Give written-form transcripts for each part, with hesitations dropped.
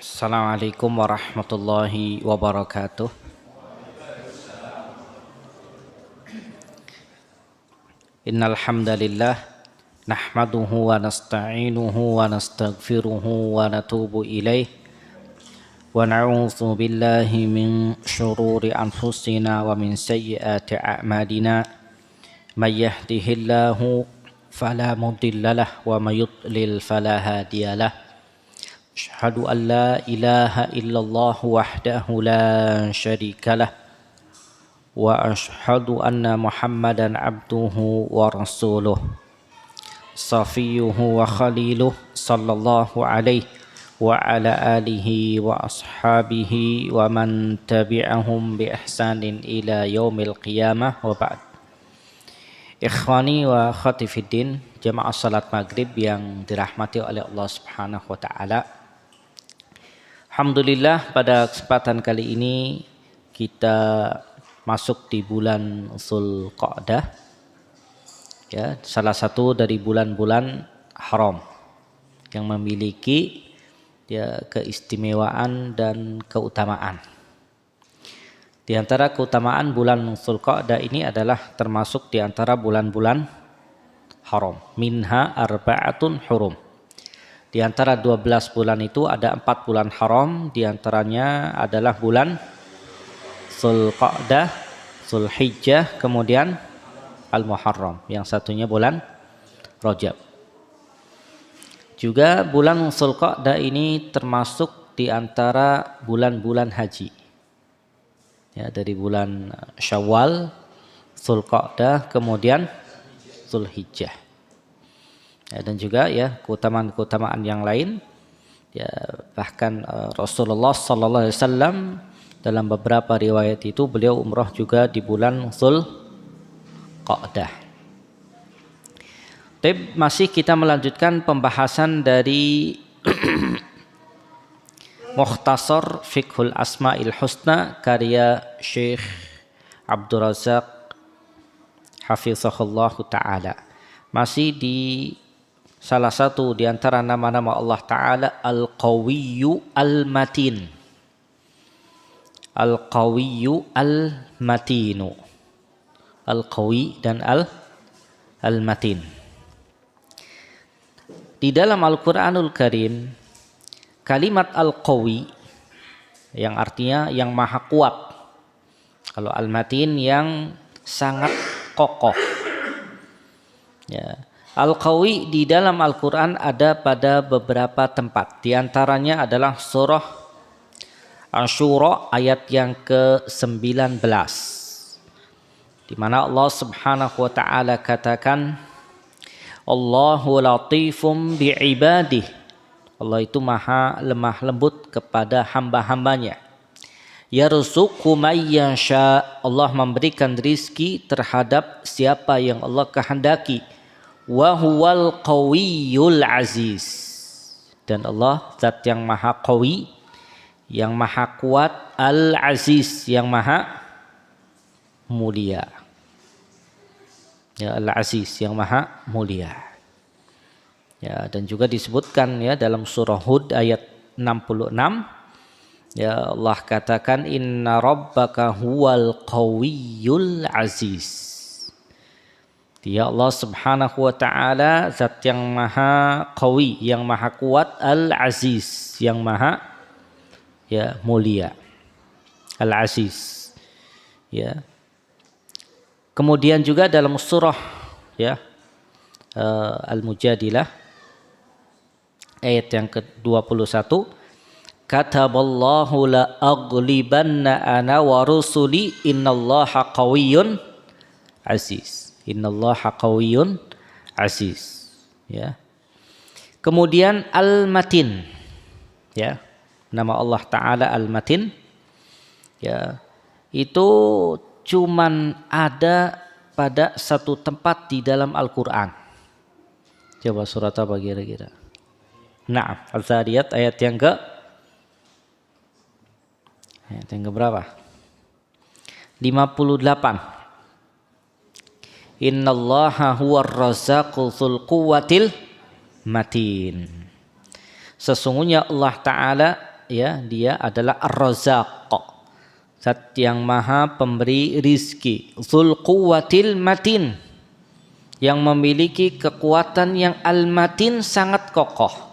Assalamualaikum warahmatullahi wabarakatuh. Innal hamdalillah nahmaduhu wa nasta'inuhu wa nastaghfiruhu wa natubu ilaih wa na'udzu billahi min syururi anfusina wa min sayyiati a'malina may yahdihillahu fala mudhillalah wa may yudlil fala hadiyalah. Asyhadu an la ilaha illallah wahdahu la syarika lah wa asyhadu anna Muhammadan abduhu wa rasuluh safiyuhu wa khaliluh sallallahu alaihi wa ala alihi wa ashabihi wa man tabi'ahum bi ihsanin ila yaumil qiyamah wa ba'd. Ikhwani wa akhwati fiddin, jamaah salat maghrib yang dirahmati oleh Allah Subhanahu wa taala. Alhamdulillah, pada kesempatan kali ini kita masuk di bulan Dzulqa'dah, ya, salah satu dari bulan-bulan haram yang memiliki ya keistimewaan dan keutamaan. Di antara keutamaan bulan Dzulqa'dah ini adalah termasuk di antara bulan-bulan haram. Minha arba'atun hurum. Di antara 12 bulan itu ada 4 bulan haram, di antaranya adalah bulan Dzulqa'dah, Dzulhijjah, kemudian Al-Muharram, yang satunya bulan Rajab. Juga bulan Dzulqa'dah ini termasuk di antara bulan-bulan haji. Ya, dari bulan Syawal, Dzulqa'dah, kemudian Dzulhijjah. Ya, dan juga ya keutamaan-keutamaan yang lain, ya bahkan Rasulullah sallallahu alaihi wasallam dalam beberapa riwayat itu beliau umrah juga di bulan Dzulqa'dah. Tapi masih kita melanjutkan pembahasan dari Mukhtasar Fiqhul Asma'il Husna karya Syekh Abdul Razak hafizahullah taala. Masih di salah satu di antara nama-nama Allah Ta'ala, Al-Qawiyyu Al-Matin. Al-Qawiyyu Al-Matinu. Al-Qawi dan Al-Matin. Di dalam Al-Quranul Karim, kalimat Al-Qawi yang artinya yang maha kuat. Kalau Al-Matin yang sangat kokoh. Ya. Al-Qawi di dalam Al-Quran ada pada beberapa tempat. Di antaranya adalah surah Asyura ayat yang ke-19. Di mana Allah Subhanahu wa taala katakan, Allahu latifum bi'ibadih. Allah itu maha lemah lembut kepada hamba-hambanya. Yarzuqu may yasha. Allah memberikan rizki terhadap siapa yang Allah kehendaki. Wa huwal qawiyyul aziz. Dan Allah zat yang maha qawi, yang maha kuat, al-aziz, yang maha mulia. Ya, al-aziz, yang maha mulia. Ya, dan juga disebutkan ya dalam surah Hud ayat 66, ya Allah katakan inna rabbaka huwal qawiyyul aziz. Dia Allah Subhanahu wa taala zat yang maha qawi, yang maha kuat, al-aziz, yang maha ya mulia. Al-aziz. Ya. Kemudian juga dalam surah ya Al-Mujadilah ayat yang ke-21, kataballahu la aghlibanna ana wa rusuli innallaha qawiyyun aziz. Innallaha qawiyyun aziz. Ya. Kemudian Al-Matin. Ya. Nama Allah Ta'ala Al-Matin. Ya. Itu cuman ada pada satu tempat di dalam Al-Qur'an. Coba surat apa kira-kira? Naam, Al-Zariyat ayat yang ke berapa? 58. Innallaha huwar razzaqu dzul quwwatil matin. Sesungguhnya Allah Ta'ala ya, dia adalah Ar-Razzaq, zat yang maha pemberi rizki. Dzul quwwatil matin, yang memiliki kekuatan yang al-matin, sangat kokoh.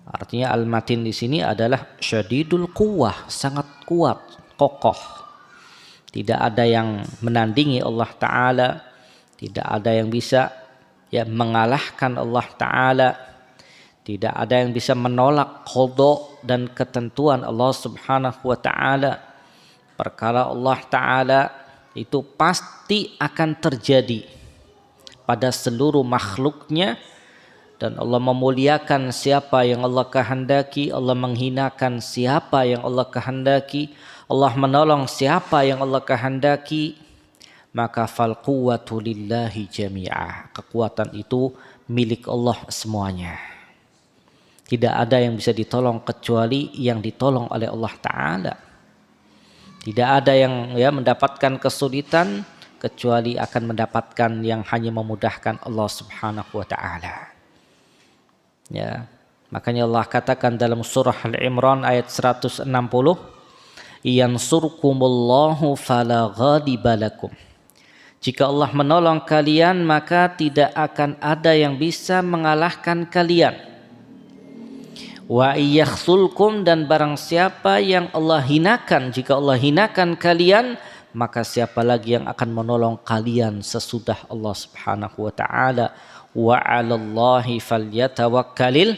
Artinya al-matin di sini adalah syadidul quwwah, sangat kuat, kokoh. Tidak ada yang menandingi Allah Ta'ala, tidak ada yang bisa ya mengalahkan Allah Ta'ala, tidak ada yang bisa menolak qada dan ketentuan Allah Subhanahu wa Ta'ala. Perkara Allah Ta'ala itu pasti akan terjadi pada seluruh makhluknya, dan Allah memuliakan siapa yang Allah kehendaki, Allah menghinakan siapa yang Allah kehendaki, Allah menolong siapa yang Allah kehendaki. Maka fal quwwatu lillahi jami'ah, kekuatan itu milik Allah semuanya. Tidak ada yang bisa ditolong kecuali yang ditolong oleh Allah Ta'ala. Tidak ada yang ya mendapatkan kesulitan kecuali akan mendapatkan yang hanya memudahkan Allah Subhanahu wa Ta'ala. Ya, makanya Allah katakan dalam surah Al-Imran ayat 160, yansurkumullahu fala ghaliba lakum. Jika Allah menolong kalian, maka tidak akan ada yang bisa mengalahkan kalian. Wa iyakhsulkum, dan barang siapa yang Allah hinakan, jika Allah hinakan kalian, maka siapa lagi yang akan menolong kalian sesudah Allah Subhanahu wa Ta'ala. Wa 'alallahi falyatawakkalil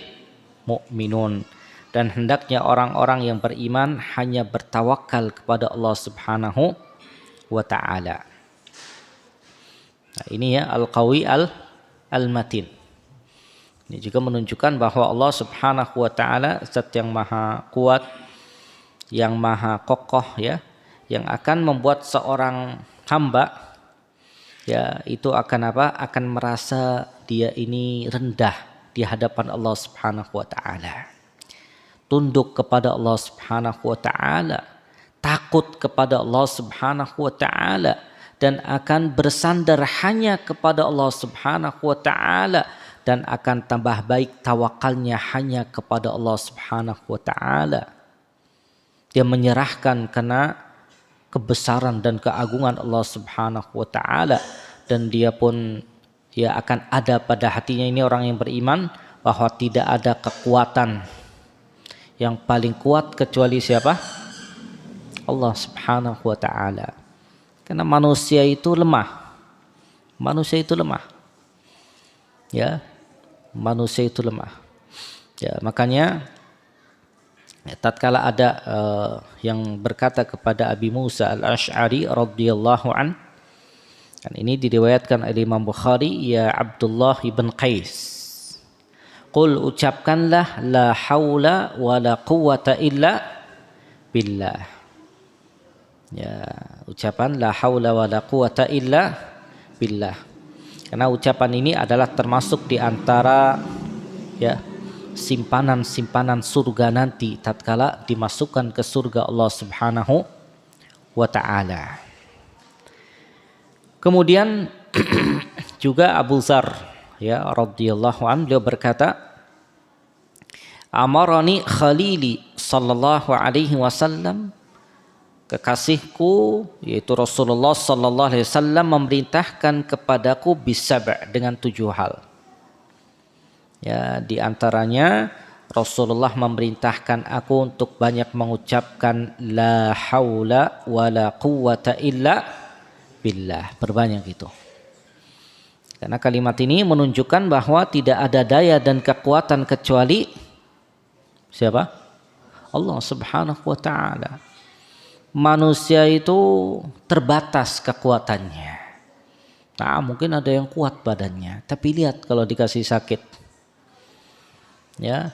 mu'minun, dan hendaknya orang-orang yang beriman hanya bertawakal kepada Allah Subhanahu wa Ta'ala. Nah, ini ya al-qawi al-matin. Ini juga menunjukkan bahwa Allah Subhanahu wa Ta'ala zat yang maha kuat, yang maha kokoh ya, yang akan membuat seorang hamba ya itu akan apa? Akan merasa dia ini rendah di hadapan Allah Subhanahu wa Ta'ala. Tunduk kepada Allah Subhanahu wa Ta'ala, takut kepada Allah Subhanahu wa Ta'ala, dan akan bersandar hanya kepada Allah Subhanahu wa Ta'ala, dan akan tambah baik tawakalnya hanya kepada Allah Subhanahu wa Ta'ala. Dia menyerahkan karena kebesaran dan keagungan Allah Subhanahu wa Ta'ala, dan dia pun ya akan ada pada hatinya ini orang yang beriman bahwa tidak ada kekuatan yang paling kuat kecuali siapa? Allah Subhanahu wa Ta'ala. Karena manusia itu lemah. Manusia itu lemah. Ya, manusia itu lemah. Ya, makanya tatkala ada yang berkata kepada Abi Musa al-Ash'ari radhiyallahu an, dan ini diriwayatkan oleh Imam Bukhari, ya Abdullah ibn Qais, qul, ucapkanlah la haula wa la quwwata illa billah. Ya, ucapan la haula wa la quwwata illa billah. Karena ucapan ini adalah termasuk di antara ya simpanan-simpanan surga nanti tatkala dimasukkan ke surga Allah Subhanahu wa Ta'ala. Kemudian juga Abu Dzar ya radhiyallahu anhu, beliau berkata, amarani khalili sallallahu alaihi wasallam, kekasihku yaitu Rasulullah sallallahu alaihi wasallam memerintahkan kepadaku bisab', dengan 7 hal. Ya, di antaranya Rasulullah memerintahkan aku untuk banyak mengucapkan la haula wala quwwata illa billah, berbanyak itu. Karena kalimat ini menunjukkan bahwa tidak ada daya dan kekuatan kecuali siapa? Allah Subhanahu wa Ta'ala. Manusia itu terbatas kekuatannya. Nah, mungkin ada yang kuat badannya, tapi lihat kalau dikasih sakit, ya,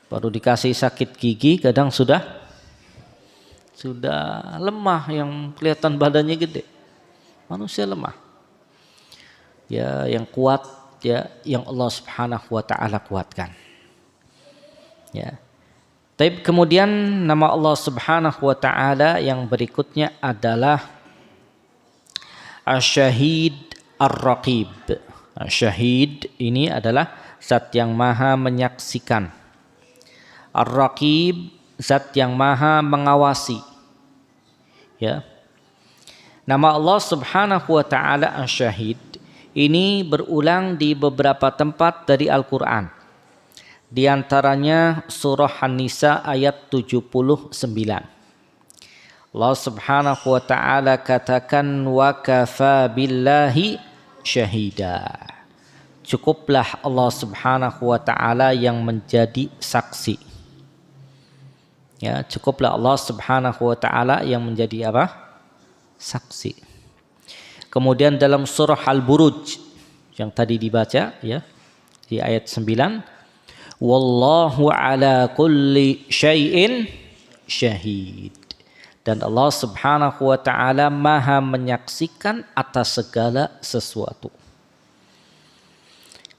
baru dikasih sakit gigi kadang sudah lemah, yang kelihatan badannya gede. Manusia lemah. Ya, yang kuat ya yang Allah Subhanahu wa Ta'ala kuatkan. Ya. Tapi kemudian nama Allah Subhanahu wa Ta'ala yang berikutnya adalah Asy-Syahid Ar-Raqib. Syahid ini adalah zat yang maha menyaksikan. Ar-Raqib, zat yang maha mengawasi. Ya. Nama Allah Subhanahu wa taala Asy-Syahid ini berulang di beberapa tempat dari Al-Qur'an. Di antaranya surah An-Nisa ayat 79. Allah Subhanahu wa taala katakan wa kafa billahi syahida. Cukuplah Allah Subhanahu wa taala yang menjadi saksi. Ya, cukuplah Allah Subhanahu wa taala yang menjadi apa? Saksi. Kemudian dalam surah Al-Buruj yang tadi dibaca ya, di ayat 9, wallahu ala kulli syai'in syahid. Dan Allah Subhanahu wa taala maha menyaksikan atas segala sesuatu.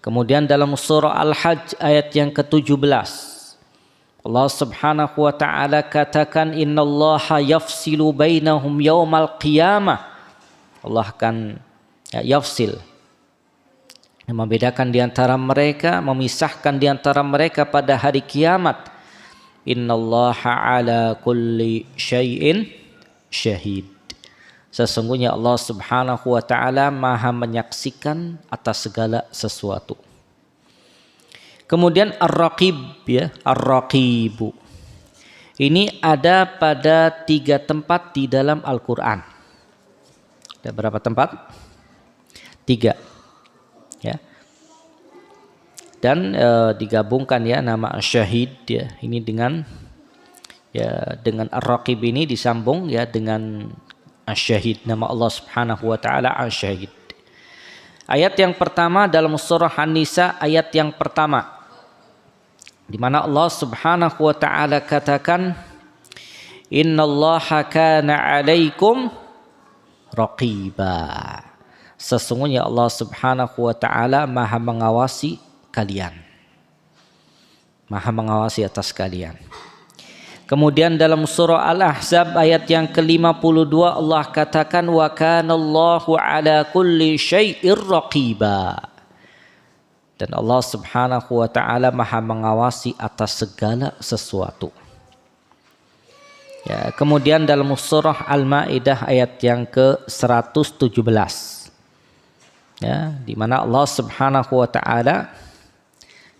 Kemudian dalam surah Al-Hajj ayat yang ke-17, Allah Subhanahu wa taala katakan innallaha yafsilu bainahum yaumal qiyamah. Allah akan yafsil, membedakan di antara mereka, memisahkan di antara mereka pada hari kiamat. Innallaha ala kulli syai'in syahid. Sesungguhnya Allah Subhanahu wa taala maha menyaksikan atas segala sesuatu. Kemudian Ar-Raqib ya, Ar-Raqibu. Ini ada pada 3 tempat di dalam Al-Qur'an. Ada berapa tempat? 3. Ya. Dan digabungkan ya nama Syahid ya ini dengan Ar-Raqib ini disambung ya dengan Asy-Syahid, nama Allah Subhanahu wa taala Asy-Syahid. Ayat yang pertama dalam surah An-Nisa ayat yang pertama, di mana Allah Subhanahu wa taala katakan innallaha kana 'alaikum raqiba. Sesungguhnya Allah Subhanahu wa taala maha mengawasi kalian, maha mengawasi atas kalian. Kemudian dalam surah Al-Ahzab ayat yang ke-52 Allah katakan wa kanallahu ala kulli syai'ir raqiba. Dan Allah Subhanahu wa taala maha mengawasi atas segala sesuatu. Ya, kemudian dalam surah Al-Maidah ayat yang ke-117. Ya, di mana Allah Subhanahu wa taala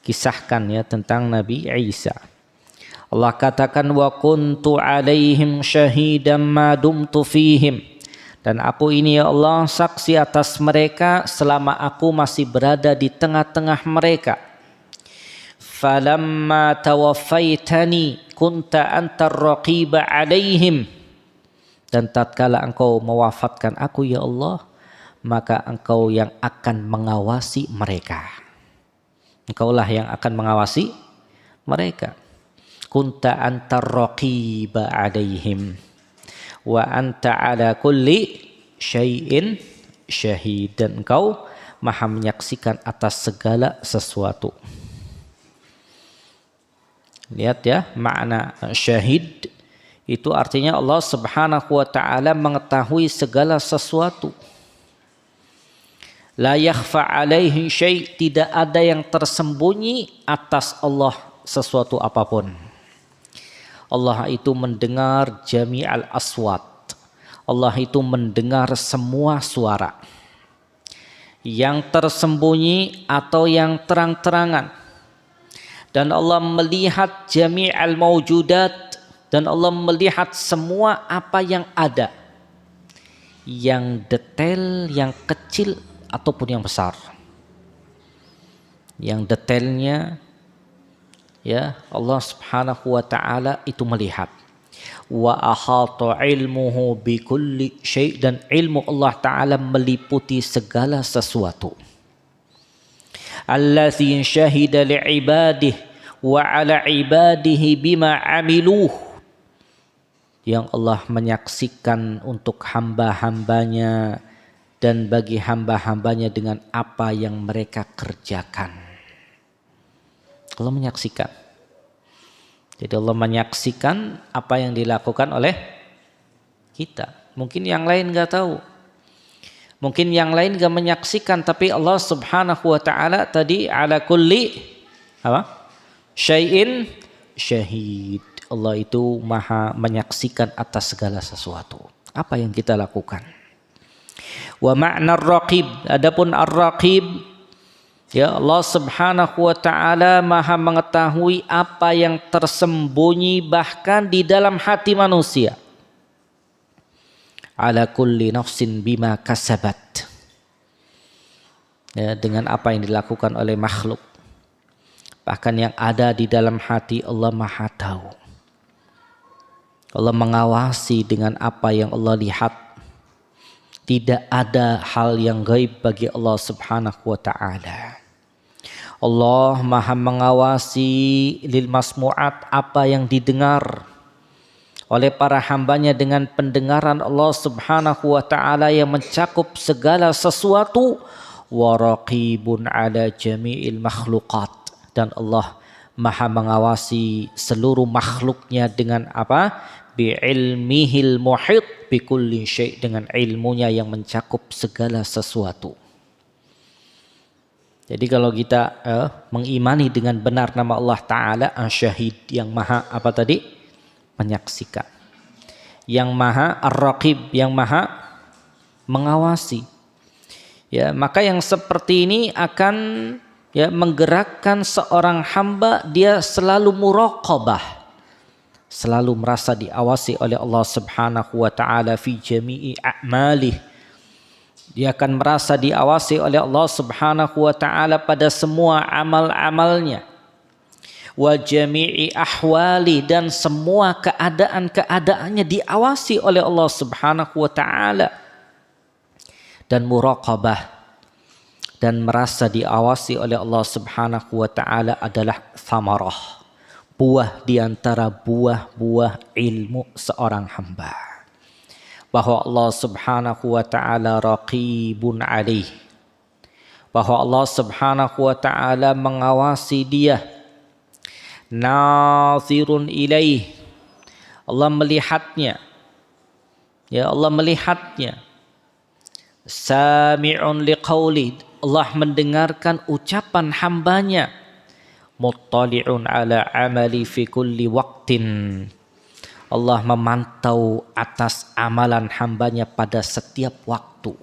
kisahkan ya tentang Nabi Isa. Allah katakan wa kuntu alaihim syahidan ma dumtu fihim. Dan aku ini ya Allah saksi atas mereka selama aku masih berada di tengah-tengah mereka. Falamma tawaffaitani kunta antar raqiba alaihim. Dan tatkala engkau mewafatkan aku ya Allah, maka engkau yang akan mengawasi mereka. Engkaulah yang akan mengawasi mereka. Kunta antar raqiba alaihim wa anta ala kulli syai'in syahid. Dan engkau maha menyaksikan atas segala sesuatu. Lihat ya, makna syahid itu artinya Allah Subhanahu wa taala mengetahui segala sesuatu. La yakhfa alaihi syai', tidak ada yang tersembunyi atas Allah sesuatu apapun. Allah itu mendengar jami'al aswat. Allah itu mendengar semua suara. Yang tersembunyi atau yang terang-terangan. Dan Allah melihat jami'al mawjudat. Dan Allah melihat semua apa yang ada. Yang detail, yang kecil ataupun yang besar. Yang detailnya ya Allah Subhanahu wa taala itu melihat. Wa ahata ilmuhu bi kulli syai', dan ilmu Allah taala meliputi segala sesuatu. Allazi syahida li ibadihi wa ala ibadihi bima amiluh, yang Allah menyaksikan untuk hamba-hambanya dan bagi hamba-hambanya dengan apa yang mereka kerjakan. Allah menyaksikan. Jadi Allah menyaksikan apa yang dilakukan oleh kita. Mungkin yang lain enggak tahu. Mungkin yang lain enggak menyaksikan, tapi Allah Subhanahu wa taala tadi ala kulli apa? Syai'in syahid. Allah itu maha menyaksikan atas segala sesuatu. Apa yang kita lakukan. Wa ma'na ar-raqib. Adapun ar-raqib, ya Allah subhanahu wa ta'ala maha mengetahui apa yang tersembunyi bahkan di dalam hati manusia. Ala kulli nafsin bima kasabat. Ya, dengan apa yang dilakukan oleh makhluk. Bahkan yang ada di dalam hati Allah maha tahu. Allah mengawasi dengan apa yang Allah lihat. Tidak ada hal yang gaib bagi Allah subhanahu wa ta'ala. Allah maha mengawasi lil masmu'at, apa yang didengar oleh para hambanya dengan pendengaran Allah subhanahu wa ta'ala yang mencakup segala sesuatu. Wa raqibun ala jami'il makhluqat. Dan Allah maha mengawasi seluruh makhluknya dengan apa? Bi'ilmihil muhit bikulli syai', dengan ilmunya yang mencakup segala sesuatu. Jadi kalau kita mengimani dengan benar nama Allah Ta'ala Asy-Syahid, yang maha apa tadi? Menyaksikan. Yang maha Ar-Raqib, yang maha mengawasi. Ya, maka yang seperti ini akan ya menggerakkan seorang hamba, dia selalu muraqabah. Selalu merasa diawasi oleh Allah subhanahu wa ta'ala fi jami'i a'malih. Dia akan merasa diawasi oleh Allah subhanahu wa ta'ala pada semua amal-amalnya. Wa jami'i ahwali, dan semua keadaan-keadaannya diawasi oleh Allah subhanahu wa ta'ala. Dan muraqabah dan merasa diawasi oleh Allah subhanahu wa ta'ala adalah thamarah. Buah diantara buah-buah ilmu seorang hamba. Bahwa Allah subhanahu wa ta'ala raqibun alaih. Bahwa Allah subhanahu wa ta'ala mengawasi dia. Nazirun ilaih. Allah melihatnya. Ya, Allah melihatnya. Sami'un liqauli. Allah mendengarkan ucapan hambanya. Muttali'un ala amali fi kulli waqtin. Allah memantau atas amalan hambanya pada setiap waktu.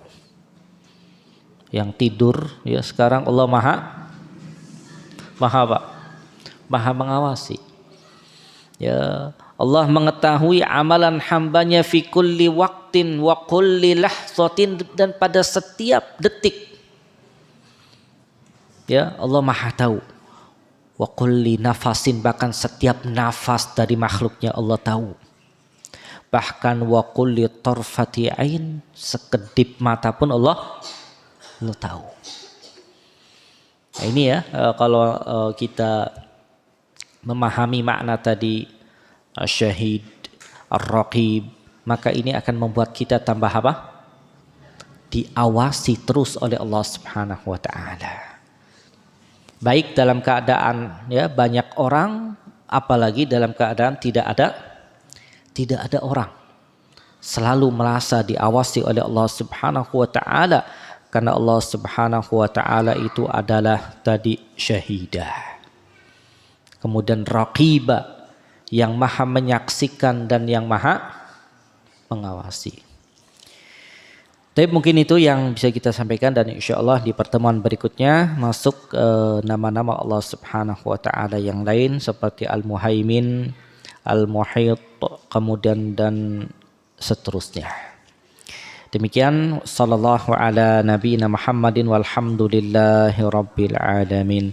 Yang tidur ya sekarang Allah maha apa? Maha mengawasi. Ya, Allah mengetahui amalan hambanya fi kulli waqtin wa kulli lahzatin, dan pada setiap detik. Ya, Allah maha tahu. Wa kulli nafasin, bahkan setiap nafas dari makhluknya Allah tahu. Bahkan wa kulli tarfati ain, sekedip mata pun Allah tahu. Nah, ini ya kalau kita memahami makna tadi syahid, ar-raqib, maka ini akan membuat kita tambah apa? Diawasi terus oleh Allah Subhanahu wa taala. Baik dalam keadaan ya banyak orang, apalagi dalam keadaan tidak ada orang. Selalu merasa diawasi oleh Allah Subhanahu wa taala, karena Allah Subhanahu wa taala itu adalah tadi syahidah. Kemudian raqibah, yang maha menyaksikan dan yang maha mengawasi. Tapi mungkin itu yang bisa kita sampaikan, dan insya Allah di pertemuan berikutnya masuk nama-nama Allah Subhanahu wa ta'ala yang lain seperti Al-Muhaimin, Al-Muhit, kemudian dan seterusnya. Demikian sallallahu ala nabiyina Muhammadin walhamdulillahi rabbil alamin.